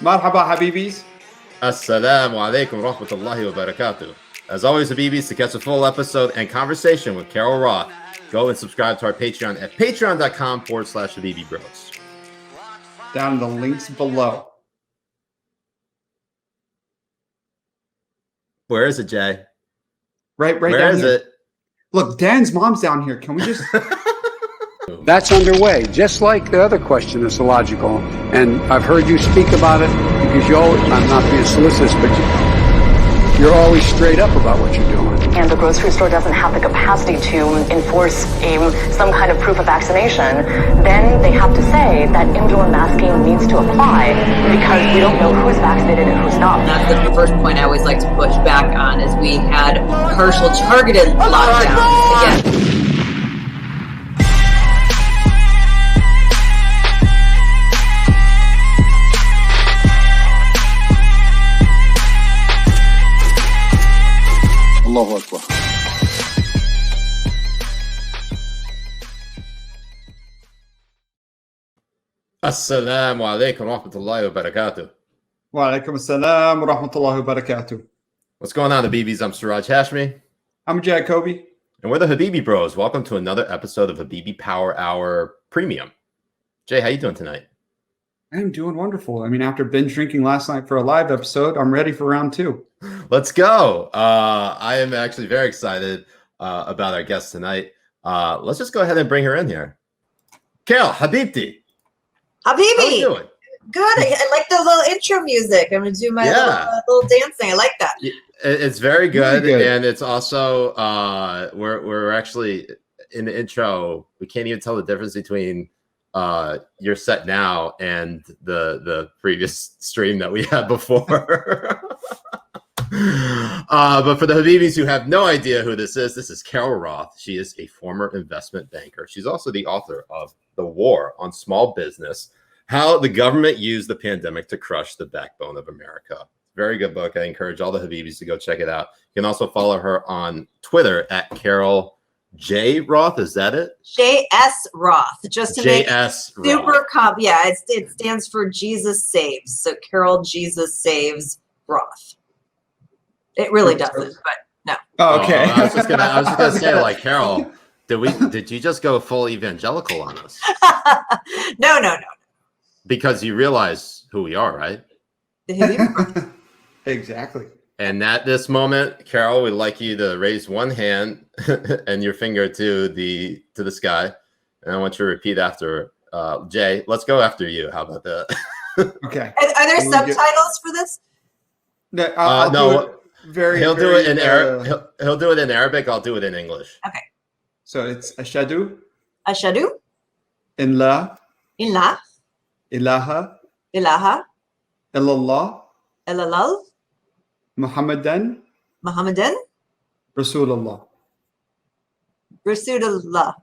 Marhaba Habibis. Assalamu alaikum rahmatullahi wa barakatuh. As always, Habibis, to catch a full episode and conversation with Carol Roth, go and subscribe to our Patreon at patreon.com/Habibi Bros. Down in the links below. Where is it, Jay? Right Where down is here. it? Look, Dan's mom's down here. Can we just... That's underway, just like the other question is illogical. And I've heard you speak about it because you always, I'm not being solicitous, but you're always straight up about what you're doing. And the grocery store doesn't have the capacity to enforce some kind of proof of vaccination, then they have to say that indoor masking needs to apply because we don't know who's vaccinated and who's not. That's the first point I always like to push back on is we had partial targeted lockdowns again. Allahu Akbar. Assalamu alaikum rahmatullahi wa barakatuh. Wa alaikum assalam wa rahmatullahi wa barakatuh. What's going on, Habibis? I'm Siraj Hashmi. I'm Mujahed Kobbe. And we're the Habibi Bros. Welcome to another episode of Habibi Power Hour Premium. Jay, how you doing tonight? I'm doing wonderful. I mean, after binge drinking last night for a live episode, I'm ready for round two. Let's go. I am actually very excited about our guest tonight. Let's just go ahead and bring her in here. Carol, Habibti. Habibi, How you doing? good. I like the little intro music. I'm gonna do my little dancing. I like that. It's very good, Really good. And it's also we're actually in the intro. We can't even tell the difference between your set now and the previous stream that we had before. But for the Habibis who have no idea who this is Carol Roth. She is a former investment banker. She's also the author of The War on Small Business, How the Government Used the Pandemic to Crush the Backbone of America. Very good book. I encourage all the Habibis to go check it out. You can also follow her on Twitter at Carol J. Roth. Is that it? J.S. Roth, just to make it J.S. super it stands for Jesus Saves. So Carol Jesus Saves Roth. It really doesn't, but no. Oh, okay. I was just gonna say, like, Carol, did you just go full evangelical on us? No. Because you realize who we are, right? The Habibi. Exactly. And at this moment, Carol, we'd like you to raise one hand and your finger to the sky, and I want you to repeat after Jay. Let's go after you. How about that? Okay. Are there subtitles for this? No, I'll no. do it He'll do it in Arabic. He'll do it in Arabic. I'll do it in English. Okay. So it's Ashadu Ashadu in la illah ilaha ilaha illallah illallah Muhammadan Muhammadan Rasulullah. Rasulullah.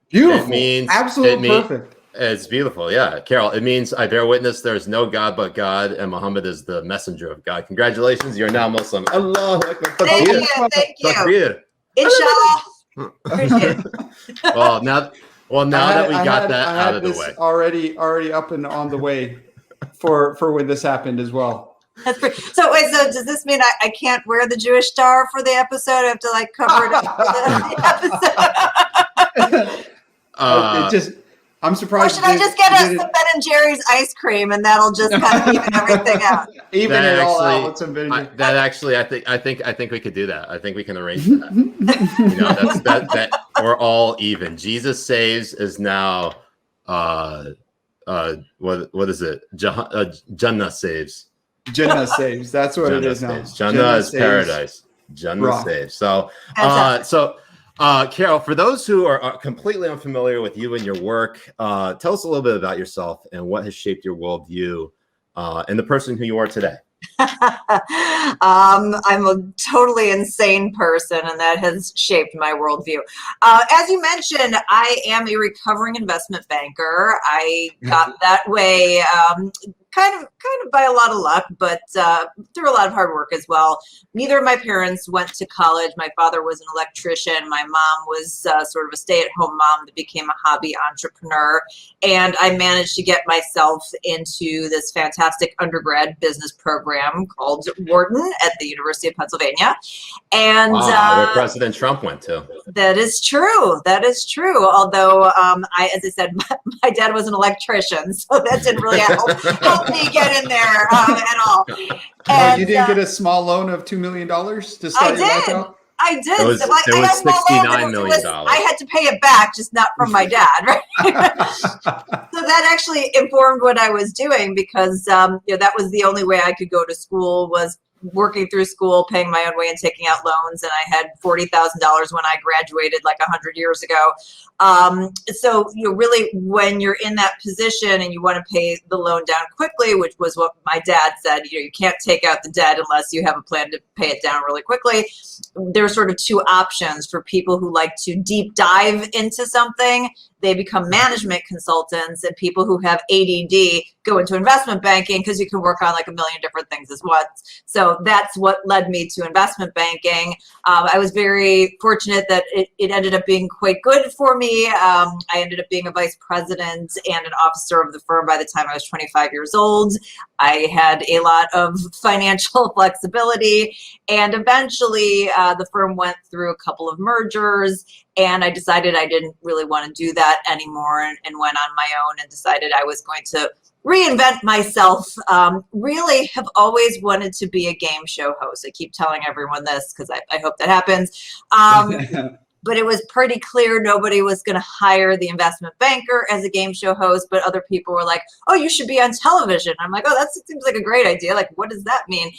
Beautiful. It means absolutely perfect. It's beautiful. Yeah. Carol, it means I bear witness there is no God but God, and Muhammad is the messenger of God. Congratulations. You're now Muslim. Allahu Akbar. Thank you. Takbir. Inshallah. Appreciate it. Well, now that we got that out of the way. Already up and on the way for when this happened as well. That's pretty. So does this mean I can't wear the Jewish star for the episode? I have to like cover it up for the episode. I'm surprised. Or should I just get some Ben and Jerry's ice cream and that'll just kind of even everything out? Even it all out with some Ben and Jerry's. I think we could do that. I think we can arrange that. That we're all even. Jesus Saves is now what is it? Jannah Saves. Jannah Saves. That's what it is now. Jannah is paradise. Jannah Saves. So Carol, for those who are completely unfamiliar with you and your work, tell us a little bit about yourself and what has shaped your worldview and the person who you are today. I'm a totally insane person, and that has shaped my worldview. As you mentioned, I am a recovering investment banker. I got that way kind of by a lot of luck, but through a lot of hard work as well. Neither of my parents went to college. My father was an electrician. My mom was sort of a stay-at-home mom that became a hobby entrepreneur. And I managed to get myself into this fantastic undergrad business program called Wharton at the University of Pennsylvania. And where President Trump went to. That is true. That is true. Although, as I said, my dad was an electrician, so that didn't really help me get in there at all. And, you didn't get a small loan of $2 million to start your life out? I did. It was $69 million. I had to pay it back, just not from my dad, right? So that actually informed what I was doing, because that was the only way I could go to school, was working through school, paying my own way and taking out loans. And I had $40,000 when I graduated like 100 years ago. So really, when you're in that position and you want to pay the loan down quickly, which was what my dad said, you can't take out the debt unless you have a plan to pay it down really quickly. There's sort of two options for people who like to deep dive into something. They become management consultants, and people who have ADD go into investment banking, because you can work on like a million different things as once. So that's what led me to investment banking. I was very fortunate that it ended up being quite good for me. I ended up being a vice president and an officer of the firm by the time I was 25 years old. I had a lot of financial flexibility, and eventually the firm went through a couple of mergers, and I decided I didn't really want to do that anymore, and went on my own and decided I was going to reinvent myself. Really have always wanted to be a game show host. I keep telling everyone this because I hope that happens. But it was pretty clear nobody was going to hire the investment banker as a game show host, but other people were like, oh, you should be on television. I'm like, oh, that seems like a great idea. Like, what does that mean?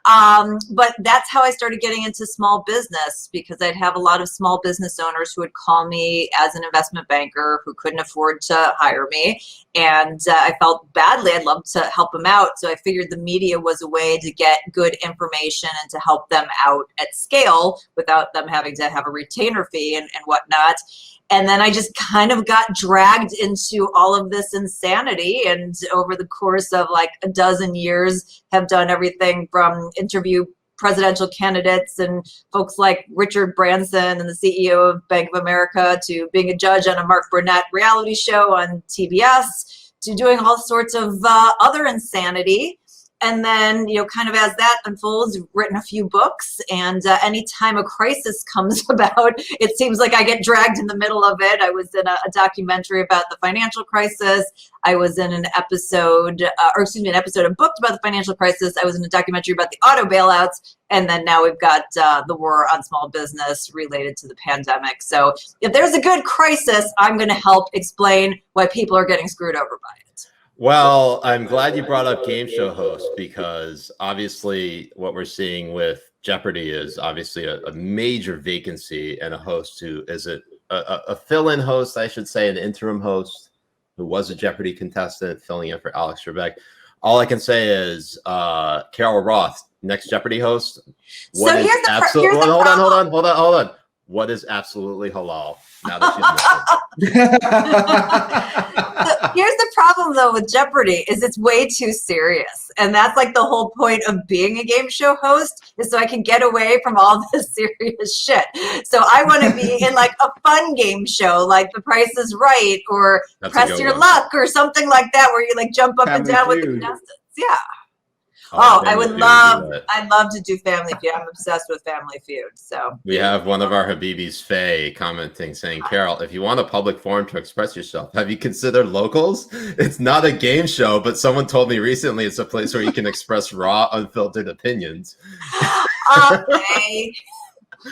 But that's how I started getting into small business, because I'd have a lot of small business owners who would call me as an investment banker who couldn't afford to hire me. And I felt badly. I'd love to help them out. So I figured the media was a way to get good information and to help them out at scale without them having to have a retainer fee and whatnot. And then I just kind of got dragged into all of this insanity. And over the course of like a dozen years, have done everything from interview presidential candidates and folks like Richard Branson and the CEO of Bank of America, to being a judge on a Mark Burnett reality show on TBS, to doing all sorts of other insanity. And then, kind of as that unfolds, written a few books. And anytime a crisis comes about, it seems like I get dragged in the middle of it. I was in a documentary about the financial crisis. I was in an episode, an episode booked about the financial crisis. I was in a documentary about the auto bailouts. And then now we've got the war on small business related to the pandemic. So if there's a good crisis, I'm going to help explain why people are getting screwed over by it. Well, I'm glad you brought up game show host, because obviously what we're seeing with Jeopardy is obviously a major vacancy, and a host who is a fill-in host, I should say, an interim host who was a Jeopardy contestant filling in for Alex Trebek. All I can say is Carol Roth, next Jeopardy host. Hold on. What is absolutely halal now that she's Here's the problem, though, with Jeopardy is it's way too serious. And that's like the whole point of being a game show host, is so I can get away from all this serious shit. So I want to be in like a fun game show, like The Price is Right, or Press Your Luck, or something like that, where you like jump up and down with the contestants. Yeah. I'd love to do Family Feud. I'm obsessed with Family Feud. So we have one of our Habibis, Faye, commenting saying, Carol, if you want a public forum to express yourself, have you considered Locals? It's not a game show, but someone told me recently it's a place where you can express raw, unfiltered opinions. Okay.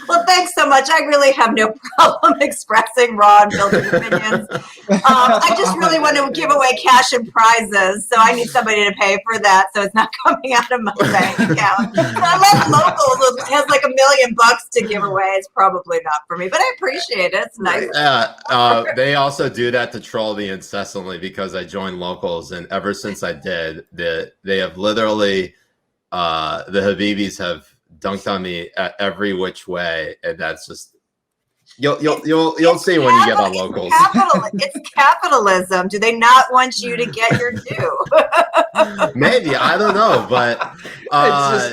Well, thanks so much. I really have no problem expressing raw and filtered opinions. I just really want to give away cash and prizes, so I need somebody to pay for that, so it's not coming out of my bank account. So I love Locals. It has like $1 million to give away. It's probably not for me, but I appreciate it. It's nice. Yeah, they also do that to troll me incessantly, because I joined Locals, and ever since I did, they have literally, the Habibis have dunked on me at every which way, and that's just You'll see when you get on locals. It's capitalism. Do they not want you to get your due? Maybe, I don't know, but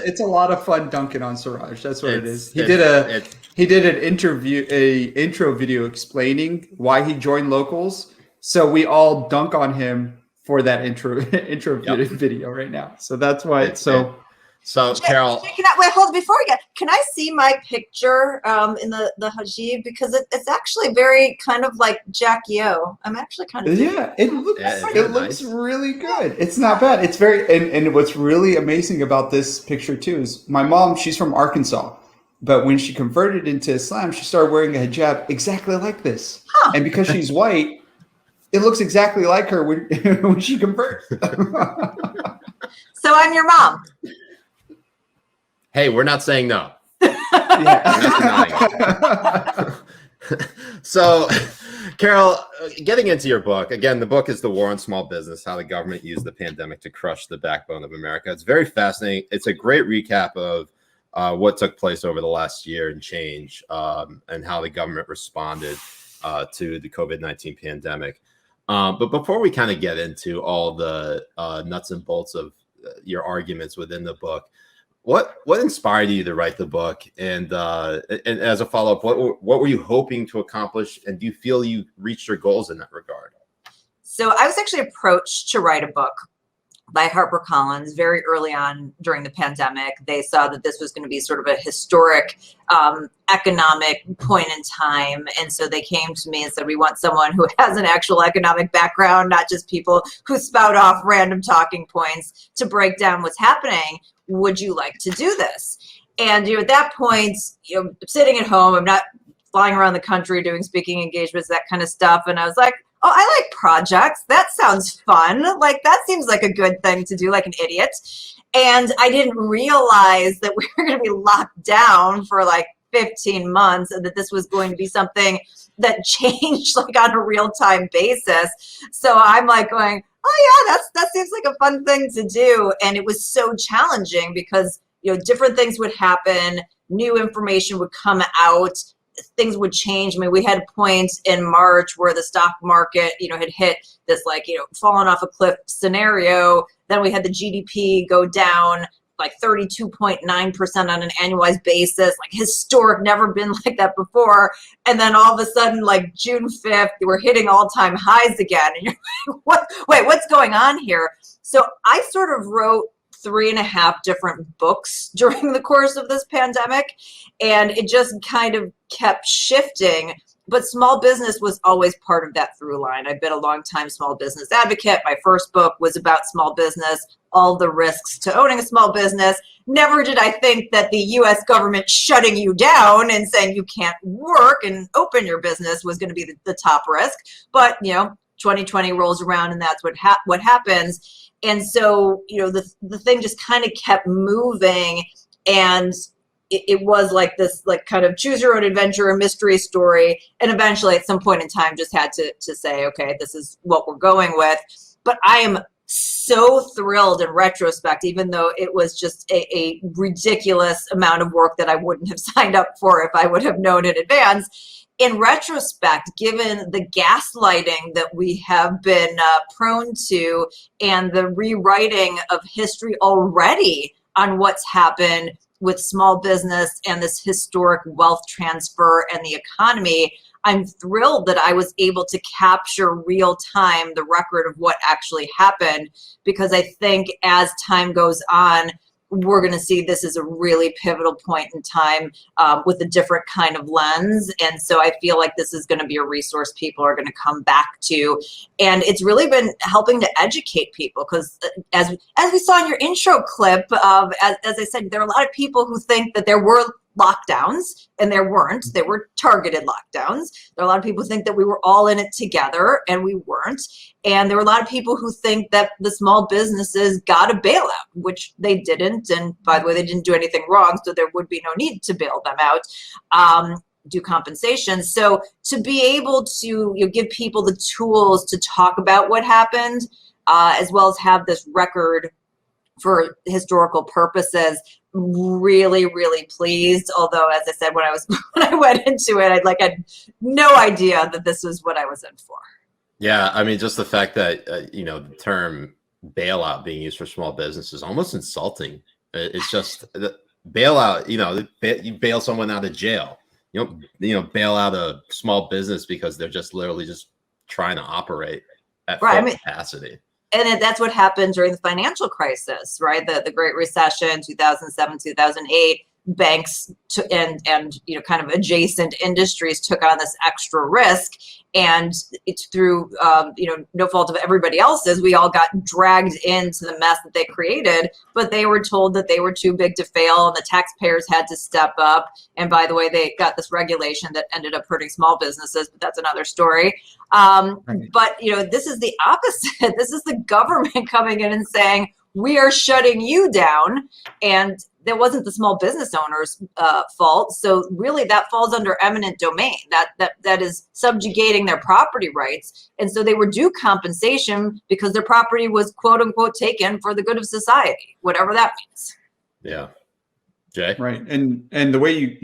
it's a lot of fun dunking on Siraj. That's what it is. He did an intro video explaining why he joined locals. So we all dunk on him for that intro video right now. So that's why it's so. So Carol, Wait, hold on. Before we get, can I see my picture in the Hajib, because it's actually very kind of like Jackie O. I'm actually kind of it looks really good. It's not bad. It's very and what's really amazing about this picture too is my mom. She's from Arkansas, but when she converted into Islam, she started wearing a hijab exactly like this. Huh. And because she's white, it looks exactly like her when she converts. So I'm your mom. Hey, we're not saying no. So, Carol, getting into your book, again, the book is The War on Small Business, How the Government Used the Pandemic to Crush the Backbone of America. It's very fascinating. It's a great recap of what took place over the last year and change, and how the government responded to the COVID-19 pandemic. But before we kind of get into all the nuts and bolts of your arguments within the book, what inspired you to write the book? And as a follow-up, what were you hoping to accomplish? And do you feel you reached your goals in that regard? So I was actually approached to write a book by HarperCollins very early on during the pandemic. They saw that this was going to be sort of a historic economic point in time. And so they came to me and said, we want someone who has an actual economic background, not just people who spout off random talking points to break down what's happening. Would you like to do this? And at that point, sitting at home, I'm not flying around the country doing speaking engagements, that kind of stuff. And I was like, oh, I like projects. That sounds fun. Like, that seems like a good thing to do, like an idiot. And I didn't realize that we were going to be locked down for like 15 months and that this was going to be something that changed like on a real-time basis. So I'm like going, oh yeah, that seems like a fun thing to do. And it was so challenging because, different things would happen, new information would come out, things would change. I mean, we had a point in March where the stock market, had hit this falling off a cliff scenario. Then we had the GDP go down like 32.9% on an annualized basis, like historic, never been like that before. And then all of a sudden, like June 5th, we're hitting all-time highs again. And you're like, what's going on here? So I sort of wrote 3.5 different books during the course of this pandemic, and it just kind of kept shifting. But small business was always part of that through line. I've been a long time small business advocate. My first book was about small business, all the risks to owning a small business. Never did I think that the US government shutting you down and saying you can't work and open your business was going to be the top risk. But, 2020 rolls around and that's what happens. And so, the thing just kind of kept moving, and it was like this, like kind of choose your own adventure, a mystery story. And eventually at some point in time, just had to say, okay, this is what we're going with. But I am so thrilled in retrospect, even though it was just a ridiculous amount of work that I wouldn't have signed up for if I would have known in advance. In retrospect, given the gaslighting that we have been prone to and the rewriting of history already on what's happened with small business and this historic wealth transfer and the economy, I'm thrilled that I was able to capture real time the record of what actually happened, because I think as time goes on, we're going to see this as a really pivotal point in time with a different kind of lens. And so I feel like this is going to be a resource people are going to come back to. And it's really been helping to educate people, because as we saw in your intro clip, as I said, there are a lot of people who think that there were lockdowns, and there weren't. They were targeted lockdowns. There are a lot of people who think that we were all in it together, and we weren't. And there were a lot of people who think that the small businesses got a bailout, which they didn't. And by the way, they didn't do anything wrong, so there would be no need to bail them out, do compensation. So to be able to give people the tools to talk about what happened, as well as have this record for historical purposes, really, really pleased. Although, as I said, when I went into it, I had no idea that this was what I was in for. Yeah, I mean, just the fact that the term bailout being used for small business is almost insulting. It's just the bailout. You bail someone out of jail. You don't bail out a small business because they're just literally just trying to operate at full capacity. And that's what happened during the financial crisis, right? The Great Recession, 2007, 2008. Banks and kind of adjacent industries took on this extra risk, and it's through no fault of everybody else's. We all got dragged into the mess that they created, but they were told that they were too big to fail, and the taxpayers had to step up. And by the way, they got this regulation that ended up hurting small businesses, but that's another story. But this is the opposite. This is the government coming in and saying, we are shutting you down, and that wasn't the small business owner's fault. So really that falls under eminent domain. That is subjugating their property rights. And so they were due compensation because their property was quote unquote taken for the good of society, whatever that means. Yeah. Jay? Right. And the way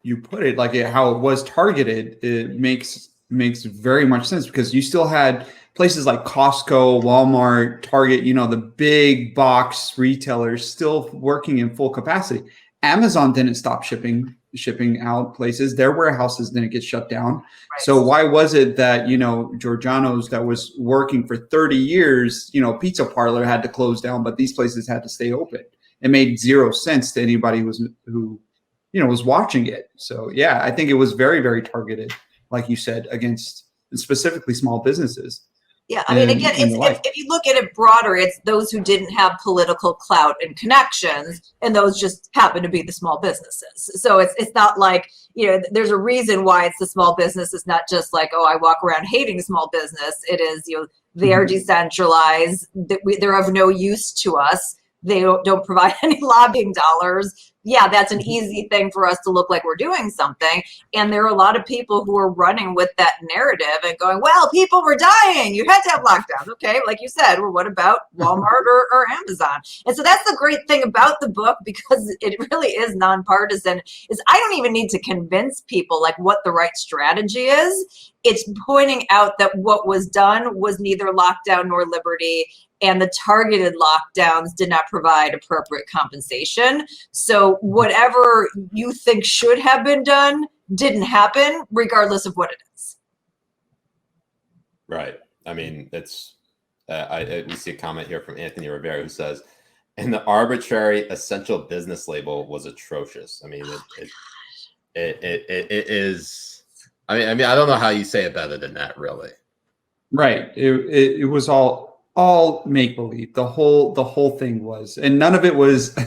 you put it, like how it was targeted, it makes very much sense, because you still had places like Costco, Walmart, Target, the big box retailers still working in full capacity. Amazon didn't stop shipping out places. Their warehouses didn't get shut down. Right. So why was it that, Giorgiano's that was working for 30 years, pizza parlor had to close down, but these places had to stay open? It made zero sense to anybody who was watching it. So yeah, I think it was very, very targeted, like you said, against specifically small businesses. Yeah, I mean, again, if you look at it broader, it's those who didn't have political clout and connections, and those just happen to be the small businesses. So it's not like, there's a reason why it's the small business. It's not just like, oh, I walk around hating small business. It is, they are decentralized. They're of no use to us. They don't provide any lobbying dollars. Yeah, that's an easy thing for us to look like we're doing something. And there are a lot of people who are running with that narrative and going, well, people were dying. You had to have lockdowns. Okay, like you said, well, what about Walmart or Amazon? And so that's the great thing about the book, because it really is nonpartisan, is I don't even need to convince people like what the right strategy is. It's pointing out that what was done was neither lockdown nor liberty, and the targeted lockdowns did not provide appropriate compensation. So whatever you think should have been done didn't happen, regardless of what it is. Right. I mean, it's we see a comment here from Anthony Rivera who says, and the arbitrary essential business label was atrocious. I mean, it is. I mean, I don't know how you say it better than that, really. Right. It was all make believe. The whole thing was, and none of it was.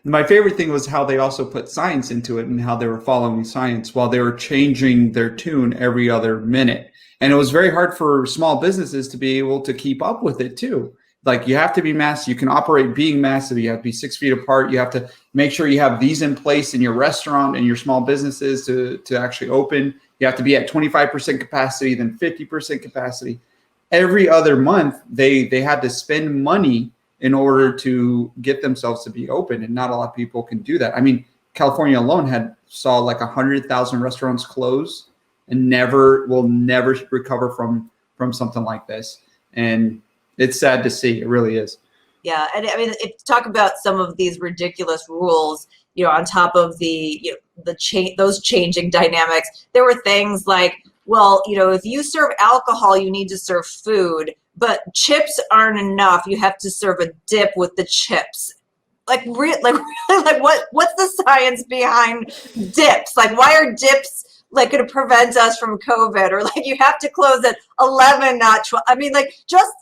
My favorite thing was how they also put science into it, and how they were following science while they were changing their tune every other minute. And it was very hard for small businesses to be able to keep up with it too. Like, you have to be massive. You can operate being massive. You have to be 6 feet apart. You have to make sure you have these in place in your restaurant and your small businesses to actually open. You have to be at 25% capacity, then 50% capacity. Every other month, they had to spend money in order to get themselves to be open, and not a lot of people can do that. I mean, California alone saw like 100,000 restaurants close, and will never recover from something like this. And it's sad to see. It really is. Yeah, and I mean, if talk about some of these ridiculous rules, on top of those changing dynamics, there were things like, well, if you serve alcohol, you need to serve food, but chips aren't enough. You have to serve a dip with the chips. Like really, what's the science behind dips? Like, why are dips like going to prevent us from COVID? Or like, you have to close at 11, not 12. I mean, like, just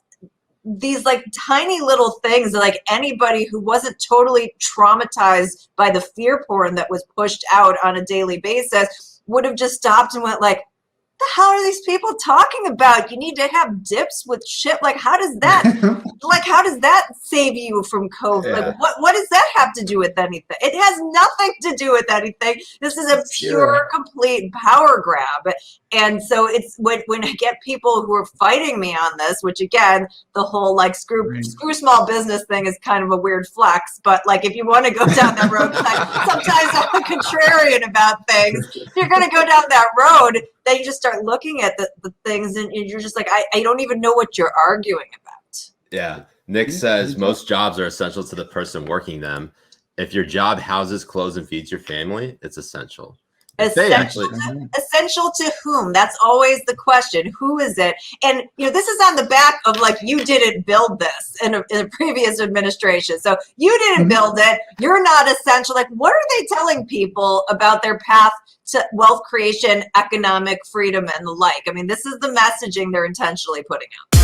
these like tiny little things that like anybody who wasn't totally traumatized by the fear porn that was pushed out on a daily basis would have just stopped and went like, the hell are these people talking about? You need to have dips with shit. Like, how does that save you from COVID? Yeah. Like, what does that have to do with anything? It has nothing to do with anything. This is a pure, complete power grab. And so it's when I get people who are fighting me on this, which again, the whole like screw small business thing is kind of a weird flex. But like, if you want to go down that road, like, sometimes I'm a contrarian about things. If you're going to go down that road, then you just start looking at the things and you're just like, I don't even know what you're arguing about. Yeah. Nick says most jobs are essential to the person working them. If your job houses, clothes, and feeds your family, it's essential. Essential to whom? That's always the question. Who is it? And this is on the back of like, you didn't build this in a previous administration. So you didn't build it. You're not essential. Like, what are they telling people about their path to wealth creation, economic freedom, and the like? I mean, this is the messaging they're intentionally putting out.